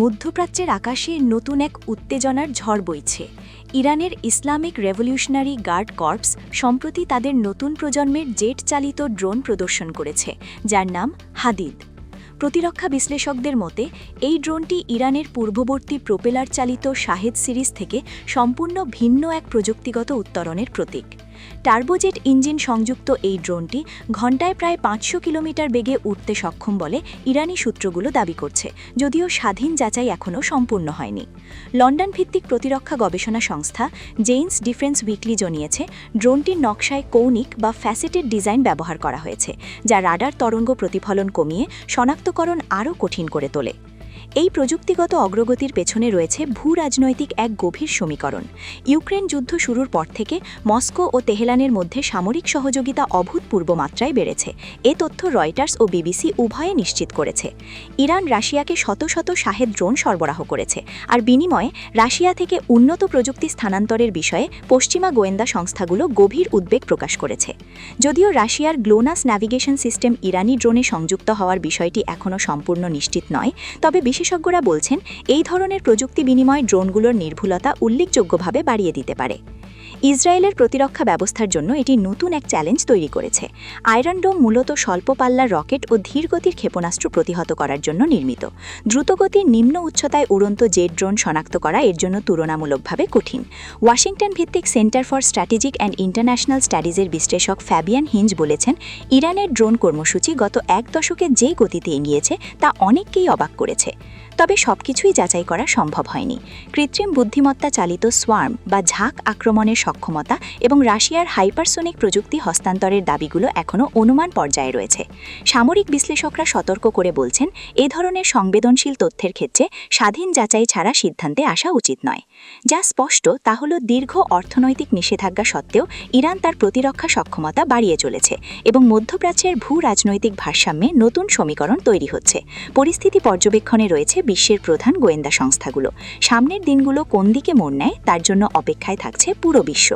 মধ্যপ্রাচ্যের আকাশে নতুন এক উত্তেজনার ঝড় বইছে। ইরানের ইসলামিক রেভলিউশনারি গার্ড কর্পস সম্প্রতি তাদের নতুন প্রজন্মের জেট চালিত ড্রোন প্রদর্শন করেছে, যার নাম হাদিদ। প্রতিরক্ষা বিশ্লেষকদের মতে এই ড্রোনটি ইরানের পূর্ববর্তী প্রোপেলার চালিত শাহেদ সিরিজ থেকে সম্পূর্ণ ভিন্ন এক প্রযুক্তিগত উত্তরণের প্রতীক। টার্বোজেট ইঞ্জিন সংযুক্ত এই ড্রোনটি ঘণ্টায় প্রায় 500 কিলোমিটার বেগে উঠতে সক্ষম বলে ইরানি সূত্রগুলো দাবি করছে, যদিও স্বাধীন যাচাই এখনও সম্পূর্ণ হয়নি। লন্ডন ভিত্তিক প্রতিরক্ষা গবেষণা সংস্থা জেইন্স ডিফেন্স উইকলি জানিয়েছে, ড্রোনটির নকশায় কৌণিক বা ফ্যাসেটেড ডিজাইন ব্যবহার করা হয়েছে, যা রাডার তরঙ্গ প্রতিফলন কমিয়ে শনাক্তকরণ আরও কঠিন করে তোলে। এই প্রযুক্তিগত অগ্রগতির পেছনে রয়েছে ভূরাজনৈতিক এক গভীর সমীকরণ। ইউক্রেন যুদ্ধ শুরুর পর থেকে মস্কো ও তেহরানের মধ্যে সামরিক সহযোগিতা অভূতপূর্ব মাত্রায় বেড়েছে। এ তথ্য রয়টার্স ও বিবিসি উভয়ে নিশ্চিত করেছে। ইরান রাশিয়াকে শত শত শাহেদ ড্রোন সরবরাহ করেছে, আর বিনিময়ে রাশিয়া থেকে উন্নত প্রযুক্তি স্থানান্তরের বিষয়ে পশ্চিমা গোয়েন্দা সংস্থাগুলো গভীর উদ্বেগ প্রকাশ করেছে। যদিও রাশিয়ার গ্লোনাস ন্যাভিগেশন সিস্টেম ইরানি ড্রোনে সংযুক্ত হওয়ার বিষয়টি এখনও সম্পূর্ণ নিশ্চিত নয়, তবে বিশেষজ্ঞরা বলছেন এই ধরনের প্রযুক্তি বিনিময় ড্রোনগুলোর নির্ভুলতা উল্লেখযোগ্যভাবে বাড়িয়ে দিতে পারে। ইসরায়েলের প্রতিরক্ষা ব্যবস্থার জন্য এটি নতুন এক চ্যালেঞ্জ তৈরি করেছে। আয়রন ডোম মূলত স্বল্প পাল্লার রকেট ও ধীরগতির ক্ষেপণাস্ত্র প্রতিহত করার জন্য নির্মিত। দ্রুতগতির নিম্ন উচ্চতায় উড়ন্ত জেট ড্রোন শনাক্ত করা এর জন্য তুলনামূলকভাবে কঠিন। ওয়াশিংটন ভিত্তিক Center for Strategic and International স্টাডিজের বিশ্লেষক ফ্যাবিয়ান হিঞ্জ বলেছেন, ইরানের ড্রোন কর্মসূচি গত এক দশকে যে গতিতে এগিয়েছে তা অনেককেই অবাক করেছে। তবে সবকিছুই যাচাই করা সম্ভব হয়নি। কৃত্রিম বুদ্ধিমত্তা চালিত সোয়ার্ম বা ঝাঁক আক্রমণের সক্ষমতা এবং রাশিয়ার হাইপারসোনিক প্রযুক্তি হস্তান্তরের দাবিগুলো এখনও অনুমান পর্যায়ে রয়েছে। সামরিক বিশ্লেষকরা সতর্ক করে বলছেন, এ ধরনের সংবেদনশীল তথ্যের ক্ষেত্রে স্বাধীন যাচাই ছাড়া সিদ্ধান্তে আসা উচিত নয়। যা স্পষ্ট তা হল দীর্ঘ অর্থনৈতিক নিষেধাজ্ঞা সত্ত্বেও ইরান তার প্রতিরক্ষা সক্ষমতা বাড়িয়ে চলেছে এবং মধ্যপ্রাচ্যের ভূ রাজনৈতিক ভারসাম্যে নতুন সমীকরণ তৈরি হচ্ছে। পরিস্থিতি পর্যবেক্ষণে রয়েছে বিশ্বের প্রধান গোয়েন্দা সংস্থাগুলো। সামনের দিনগুলো কোন দিকে মোড় নেয় তার জন্য অপেক্ষায় থাকছে পুরো বিশ্ব।